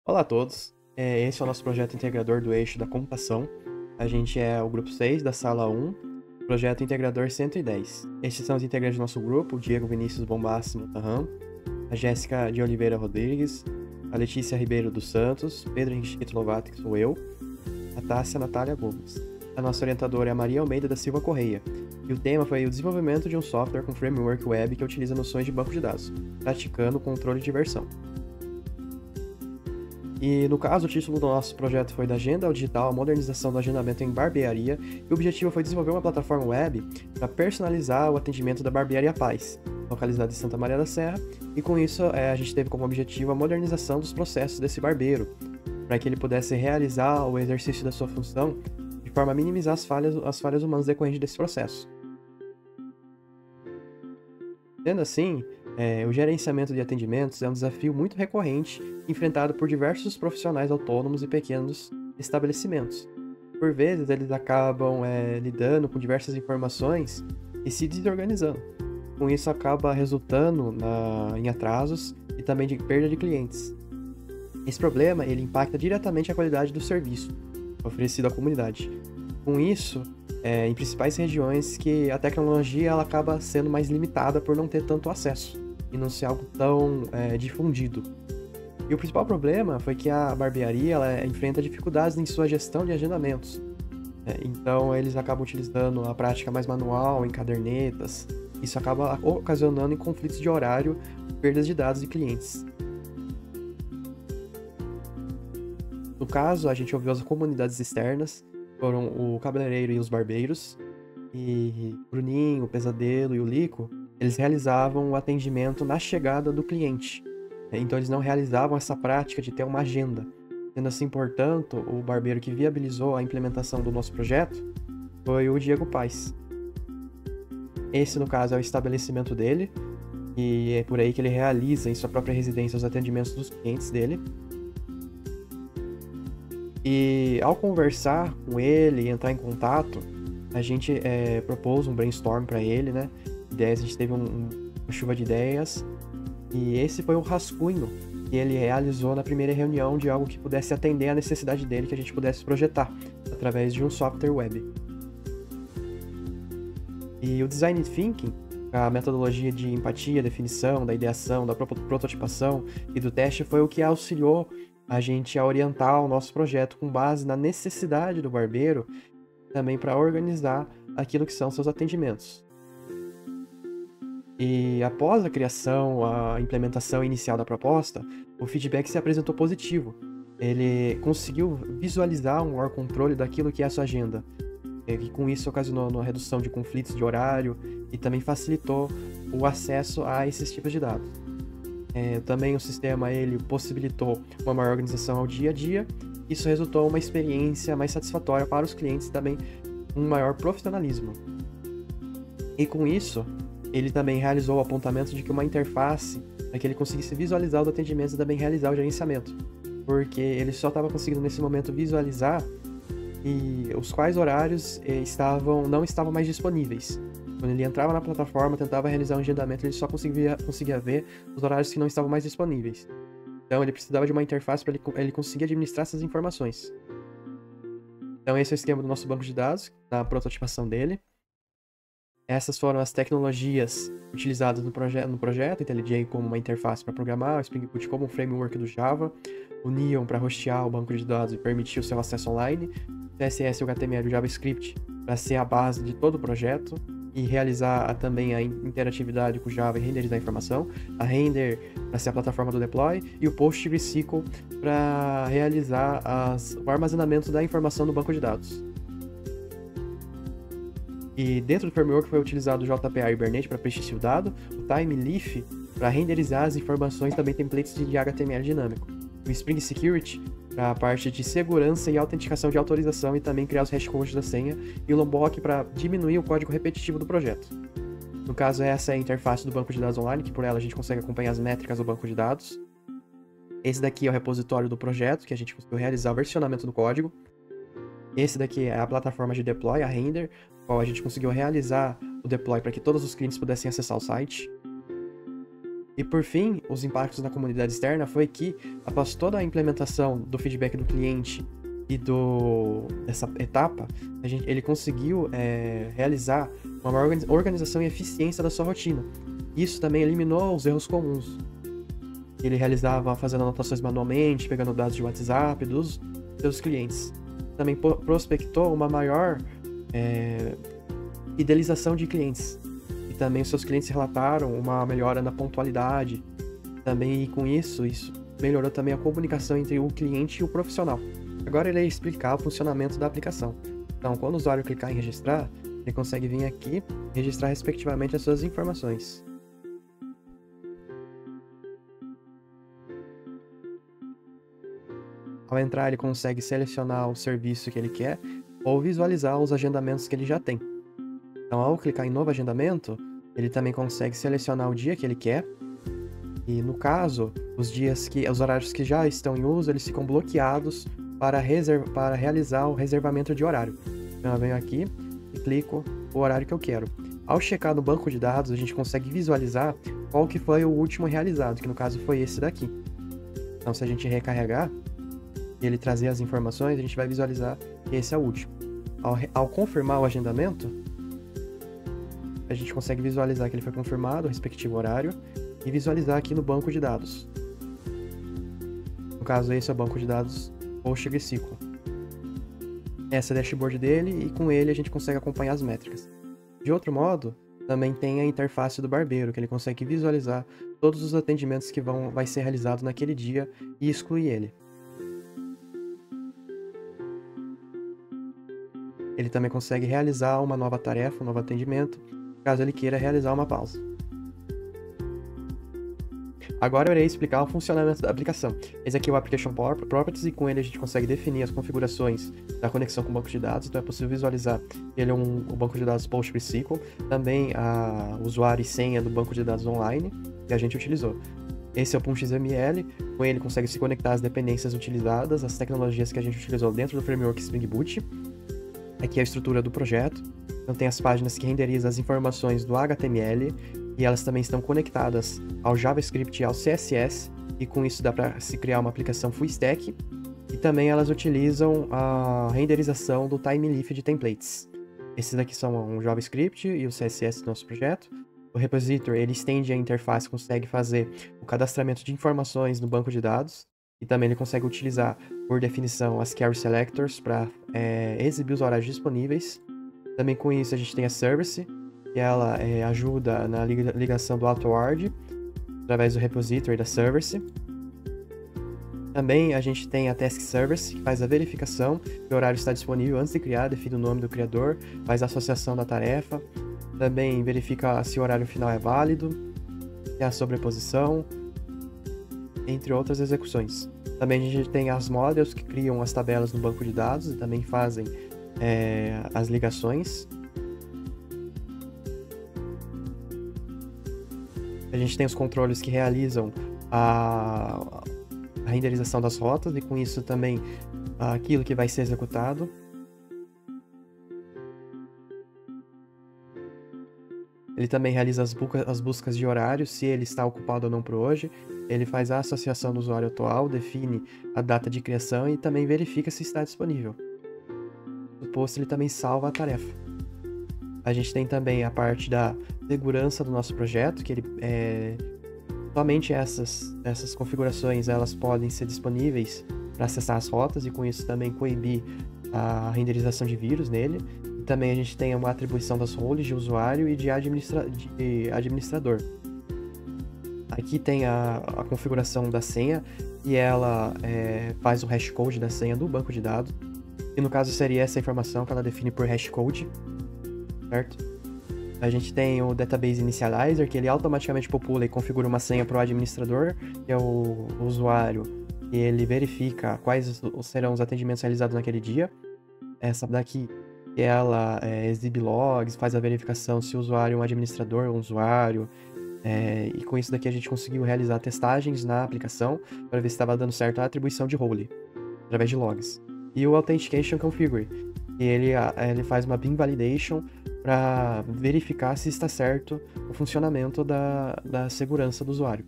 Olá a todos, esse é o nosso projeto integrador do eixo da computação. A gente é o grupo 6 da sala 1, projeto integrador 110. Estes são os integrantes do nosso grupo: o Diego Vinícius Bombassi Motahan, a Jéssica de Oliveira Rodrigues, a Letícia Ribeiro dos Santos, Pedro Henrique Lovato, que sou eu, a Tássia Natália Gomes. A nossa orientadora é a Maria Almeida da Silva Correia, e o tema foi o desenvolvimento de um software com framework web que utiliza noções de banco de dados, praticando controle de versão. E no caso, o título do nosso projeto foi da Agenda ao Digital, a modernização do agendamento em barbearia, e o objetivo foi desenvolver uma plataforma web para personalizar o atendimento da Barbearia Paz, localizada em Santa Maria da Serra, e com isso a gente teve como objetivo a modernização dos processos desse barbeiro, para que ele pudesse realizar o exercício da sua função de forma a minimizar as falhas humanas decorrentes desse processo. Sendo assim, o gerenciamento de atendimentos é um desafio muito recorrente, enfrentado por diversos profissionais autônomos e pequenos estabelecimentos. Por vezes, eles acabam lidando com diversas informações e se desorganizando. Com isso, acaba resultando em atrasos e também de perda de clientes. Esse problema ele impacta diretamente a qualidade do serviço oferecido à comunidade. Com isso, em principais regiões que a tecnologia ela acaba sendo mais limitada por não ter tanto acesso e não ser algo tão difundido. E o principal problema foi que a barbearia ela enfrenta dificuldades em sua gestão de agendamentos. Então eles acabam utilizando a prática mais manual, em cadernetas. Isso acaba ocasionando em conflitos de horário, perdas de dados de clientes. No caso, a gente ouviu as comunidades externas, foram o cabeleireiro e os barbeiros, e Bruninho, o Pesadelo e o Lico, eles realizavam o atendimento na chegada do cliente. Então eles não realizavam essa prática de ter uma agenda. Sendo assim, portanto, o barbeiro que viabilizou a implementação do nosso projeto foi o Diego Paes. Esse, no caso, é o estabelecimento dele, e é por aí que ele realiza em sua própria residência os atendimentos dos clientes dele. E ao conversar com ele e entrar em contato, a gente propôs um brainstorm para ele, né? Ideias, a gente teve uma chuva de ideias. E esse foi o rascunho que ele realizou na primeira reunião de algo que pudesse atender a necessidade dele, que a gente pudesse projetar através de um software web. E o Design Thinking, a metodologia de empatia, definição, da ideação, da prototipação e do teste, foi o que auxiliou a gente a orientar o nosso projeto com base na necessidade do barbeiro, também para organizar aquilo que são seus atendimentos. E após a criação, a implementação inicial da proposta, o feedback se apresentou positivo. Ele conseguiu visualizar um maior controle daquilo que é a sua agenda. E com isso ocasionou uma redução de conflitos de horário e também facilitou o acesso a esses tipos de dados. Também o sistema ele possibilitou uma maior organização ao dia a dia. Isso resultou em uma experiência mais satisfatória para os clientes e também um maior profissionalismo. E com isso, ele também realizou o apontamento de que uma interface para que ele conseguisse visualizar os atendimentos e também realizar o gerenciamento. Porque ele só estava conseguindo nesse momento visualizar e os quais horários não estavam mais disponíveis. Quando ele entrava na plataforma, tentava realizar um agendamento, ele só conseguia ver os horários que não estavam mais disponíveis. Então ele precisava de uma interface para ele conseguir administrar essas informações. Então esse é o esquema do nosso banco de dados, na prototipação dele. Essas foram as tecnologias utilizadas no projeto, IntelliJ como uma interface para programar, o Spring Boot como um framework do Java, o Neon para hostear o banco de dados e permitir o seu acesso online, CSS, o HTML e o JavaScript para ser a base de todo o projeto e realizar também a interatividade com o Java e renderizar a informação, a Render para ser a plataforma do deploy e o PostgreSQL para realizar o armazenamento da informação no banco de dados. E dentro do framework foi utilizado o JPA Hibernate para preencher o dado, o TimeLeaf para renderizar as informações e também templates de HTML dinâmico, o Spring Security para a parte de segurança e autenticação de autorização e também criar os hashcodes da senha, e o Lombok para diminuir o código repetitivo do projeto. No caso, essa é a interface do banco de dados online, que por ela a gente consegue acompanhar as métricas do banco de dados. Esse daqui é o repositório do projeto, que a gente conseguiu realizar o versionamento do código. Esse daqui é a plataforma de deploy, a Render, qual a gente conseguiu realizar o deploy para que todos os clientes pudessem acessar o site. E por fim, os impactos na comunidade externa foi que, após toda a implementação do feedback do cliente e dessa etapa, ele conseguiu realizar uma maior organização e eficiência da sua rotina. Isso também eliminou os erros comuns. Ele realizava fazendo anotações manualmente, pegando dados de WhatsApp dos seus clientes. Também prospectou uma maior fidelização de clientes. E também os seus clientes relataram uma melhora na pontualidade. Também, e com isso melhorou também a comunicação entre o cliente e o profissional. Agora ele vai explicar o funcionamento da aplicação. Então, quando o usuário clicar em registrar, ele consegue vir aqui e registrar respectivamente as suas informações. Ao entrar, ele consegue selecionar o serviço que ele quer ou visualizar os agendamentos que ele já tem. Então, ao clicar em novo agendamento, ele também consegue selecionar o dia que ele quer. E, no caso, os horários que já estão em uso, eles ficam bloqueados para realizar o reservamento de horário. Então, eu venho aqui e clico o horário que eu quero. Ao checar no banco de dados, a gente consegue visualizar qual que foi o último realizado, que no caso foi esse daqui. Então, se a gente recarregar e ele trazer as informações, a gente vai visualizar que esse é o último. Ao confirmar o agendamento, a gente consegue visualizar que ele foi confirmado, o respectivo horário, e visualizar aqui no banco de dados. No caso, esse é o banco de dados PostgreSQL. Essa é a dashboard dele, e com ele a gente consegue acompanhar as métricas. De outro modo, também tem a interface do barbeiro, que ele consegue visualizar todos os atendimentos que vai ser realizados naquele dia e excluir ele. Ele também consegue realizar uma nova tarefa, um novo atendimento, caso ele queira realizar uma pausa. Agora eu irei explicar o funcionamento da aplicação. Esse aqui é o Application Properties e com ele a gente consegue definir as configurações da conexão com o banco de dados. Então é possível visualizar que ele é um banco de dados PostgreSQL, também a usuário e senha do banco de dados online que a gente utilizou. Esse é o .xml, com ele consegue se conectar às dependências utilizadas, as tecnologias que a gente utilizou dentro do framework Spring Boot. Aqui é a estrutura do projeto. Então tem as páginas que renderizam as informações do HTML e elas também estão conectadas ao JavaScript e ao CSS, e com isso dá para se criar uma aplicação full stack. E também elas utilizam a renderização do TimeLeaf de templates. Esses daqui são o JavaScript e o CSS do nosso projeto. O repository, ele estende a interface, consegue fazer o cadastramento de informações no banco de dados. E também ele consegue utilizar, por definição, as Query Selectors para exibir os horários disponíveis. Também com isso a gente tem a Service, que ela ajuda na ligação do AutoWord, através do repository da Service. Também a gente tem a Task Service, que faz a verificação que o horário está disponível antes de criar, define o nome do criador, faz a associação da tarefa. Também verifica se o horário final é válido, tem a sobreposição, entre outras execuções. Também a gente tem as models que criam as tabelas no banco de dados e também fazem as ligações. A gente tem os controles que realizam a renderização das rotas e com isso também aquilo que vai ser executado. Ele também realiza as buscas de horário, se ele está ocupado ou não por hoje. Ele faz a associação do usuário atual, define a data de criação e também verifica se está disponível. No posto, ele também salva a tarefa. A gente tem também a parte da segurança do nosso projeto, que ele somente essas configurações elas podem ser disponíveis para acessar as rotas e com isso também coibir a renderização de vírus nele. Também a gente tem uma atribuição das roles de usuário e de administrador. Aqui tem a configuração da senha e ela faz o hashcode da senha do banco de dados. E no caso seria essa informação que ela define por hashcode, certo? A gente tem o Database Initializer, que ele automaticamente popula e configura uma senha para o administrador, que é o usuário, e ele verifica quais serão os atendimentos realizados naquele dia. Essa daqui ela exibe logs, faz a verificação se o usuário é um administrador ou um usuário, e com isso daqui a gente conseguiu realizar testagens na aplicação para ver se estava dando certo a atribuição de role, através de logs. E o Authentication Configure, e ele faz uma BIM Validation para verificar se está certo o funcionamento da segurança do usuário.